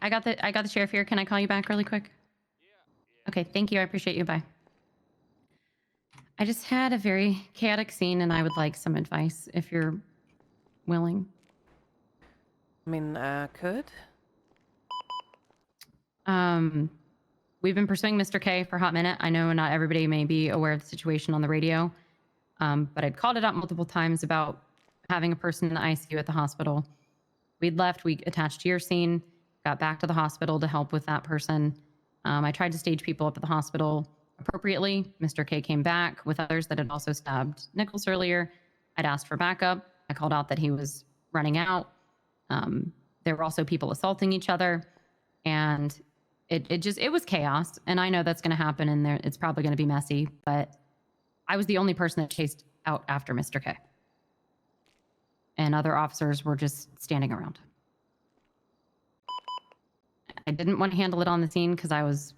I got the sheriff here. Can I call you back really quick? Yeah. Okay, thank you. I appreciate you. Bye. I just had a very chaotic scene and I would like some advice if you're willing. I mean, could? We've been pursuing Mr. K for a hot minute. I know not everybody may be aware of the situation on the radio, but I'd called it out multiple times about having a person in the ICU at the hospital. We'd left, we attached to your scene, got back to the hospital to help with that person. I tried to stage people up at the hospital appropriately. Mr. K came back with others that had also stabbed Nichols earlier. I'd asked for backup. I called out that he was running out. There were also people assaulting each other, and it was chaos. And I know that's going to happen, and it's probably going to be messy, but I was the only person that chased out after Mr. K. And other officers were just standing around. I didn't want to handle it on the scene because I was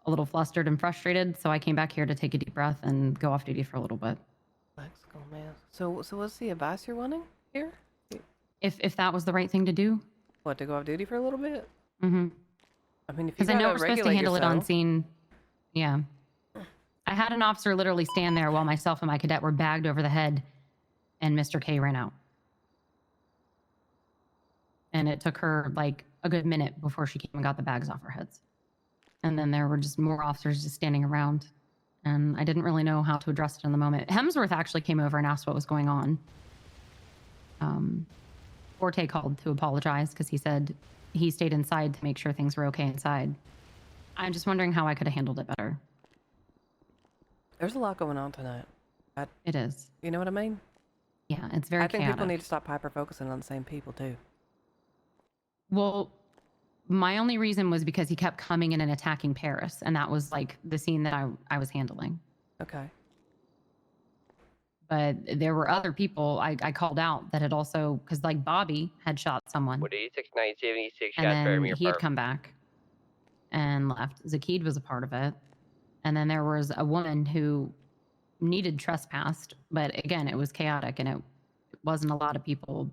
a little flustered and frustrated, so I came back here to take a deep breath and go off duty for a little bit. Let's go, man. So what's the advice you're wanting here? If that was the right thing to do. What, to go off duty for a little bit? Mm-hmm. I mean, if you Because I know we're supposed to handle it on yourself. scene. Yeah. I had an officer literally stand there while myself and my cadet were bagged over the head, and Mr. K ran out. And it took her like a good minute before she came and got the bags off our heads. And then there were just more officers just standing around. And I didn't really know how to address it in the moment. Hemsworth actually came over and asked what was going on. Forte called to apologize because he said he stayed inside to make sure things were okay inside. I'm just wondering how I could have handled it better. There's a lot going on tonight. It is. You know what I mean? Yeah, it's very chaotic. I think people need to stop hyper-focusing on the same people, too. Well, my only reason was because he kept coming in and attacking Paris, and that was like the scene that I was handling. Okay. But there were other people I called out that had also, because like Bobby had shot someone. 486-976 and shots then fired in your he had park. come back and left. Zakid was a part of it. And then there was a woman who needed trespassed, but again, it was chaotic and it wasn't a lot of people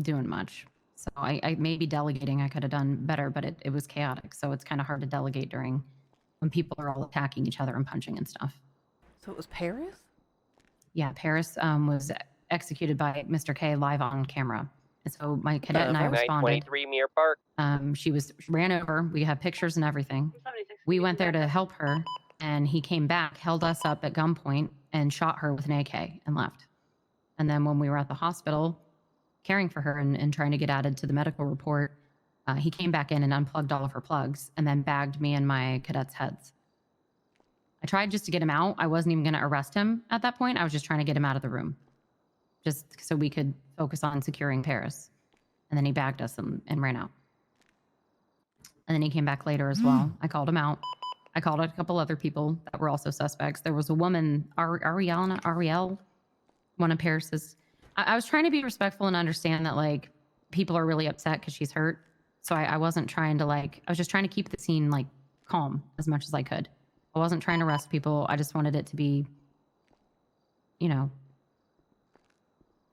doing much. So I maybe delegating I could have done better, but it was chaotic. So it's kind of hard to delegate during when people are all attacking each other and punching and stuff. So it was Paris? Yeah, Paris was executed by Mr. K live on camera. And so my cadet and I responded. 923 Mirror Park. She ran over. We have pictures and everything. We went there to help her, and he came back, held us up at gunpoint, and shot her with an AK and left. And then when we were at the hospital caring for her and trying to get added to the medical report, he came back in and unplugged all of her plugs and then bagged me and my cadets' heads. I tried just to get him out. I wasn't even going to arrest him at that point. I was just trying to get him out of the room, just so we could focus on securing Paris. And then he bagged us and ran out. And then he came back later as well. I called him out. I called out a couple other people that were also suspects. There was a woman, Ariel, one of Paris's. I was trying to be respectful and understand that like people are really upset because she's hurt. So I wasn't trying to I was just trying to keep the scene like calm as much as I could. I wasn't trying to arrest people. I just wanted it to be, you know,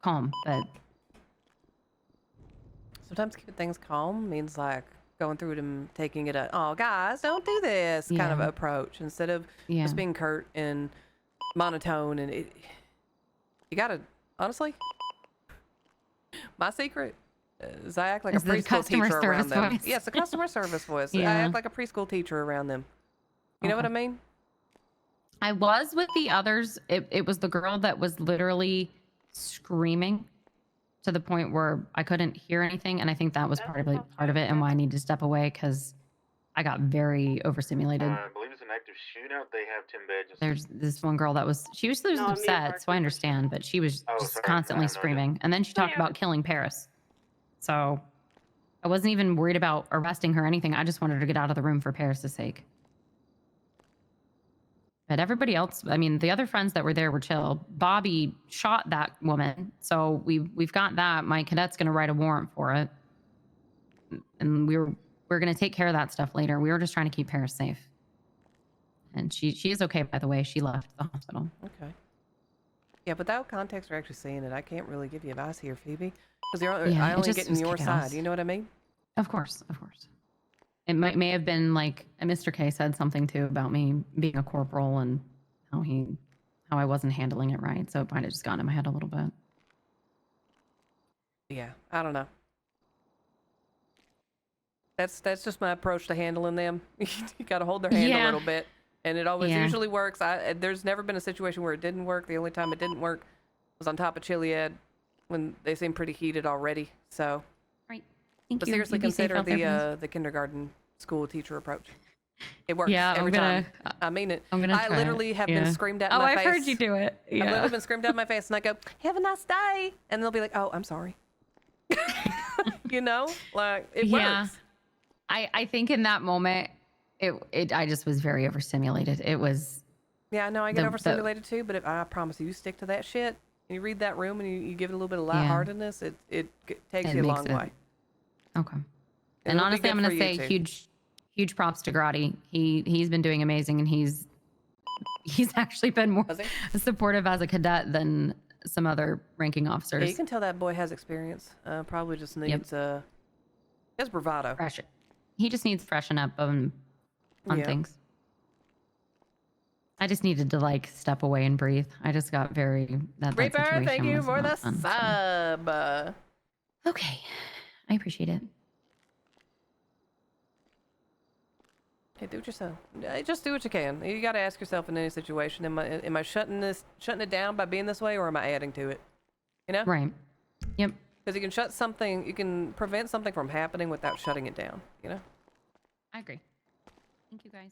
calm. But sometimes keeping things calm means like going through them, taking it oh guys, don't do this kind of approach instead of just being curt and monotone. And you gotta, honestly, my secret is I act like a preschool teacher around them. Yes, the customer service voice. I act like a preschool teacher around them. You know what I mean? I was with the others. It was the girl that was literally screaming to the point where I couldn't hear anything, and I think that was part of it, and why I need to step away because I got very overstimulated. I believe it's an active shootout. They have 10 badges. There's this one girl that was upset, so I understand, but she was just constantly screaming, and then she talked about killing Paris. So I wasn't even worried about arresting her or anything. I just wanted her to get out of the room for Paris' sake. But everybody else, I mean, the other friends that were there were chill. Bobby shot that woman, so we've got that. My cadet's going to write a warrant for it, and we're going to take care of that stuff later. We were just trying to keep Paris safe, and she is okay, by the way. She left the hospital. Okay. Yeah, without context or actually seeing it, I can't really give you advice here, Phoebe, because I only get in your side. You know what I mean? Of course, of course. It may have been like Mr. K said something too about me being a corporal and how I wasn't handling it right. So it might have just gone in my head a little bit. Yeah, I don't know. That's just my approach to handling them. You got to hold their hand a little bit, and it always usually works. There's never been a situation where it didn't work. The only time it didn't work was on top of Chiliad when they seemed pretty heated already. So, right. Thank but you. seriously, You be safe consider out there, the kindergarten school teacher approach. It works every time. I mean it. I'm gonna I literally have been screamed at in my face. Oh, I've heard you do it. Yeah. I've literally been screamed at in my face, and I go, "Have a nice day," and they'll be like, "Oh, I'm sorry." You know, like it works. I think in that moment, I just was very overstimulated. It was. Yeah, I know I get overstimulated too, but I promise you stick to that shit, and you read that room, and you give it a little bit of lightheartedness, it takes you a long way. Okay. And honestly, I'm gonna say huge props to Grotti. He's been doing amazing, and he's actually been more supportive as a cadet than some other ranking officers. Yeah, you can tell that boy has experience. Probably just needs his bravado. He just needs to freshen up on things. I just needed to like step away and breathe. I just got very Reaper, thank you for the sub. Okay, I appreciate it. Hey, do it yourself. Just do what you can. You got to ask yourself in any situation: Am I shutting it down by being this way, or am I adding to it? You know? Right. Yep. Because you can prevent something from happening without shutting it down. You know? I agree. Thank you, guys.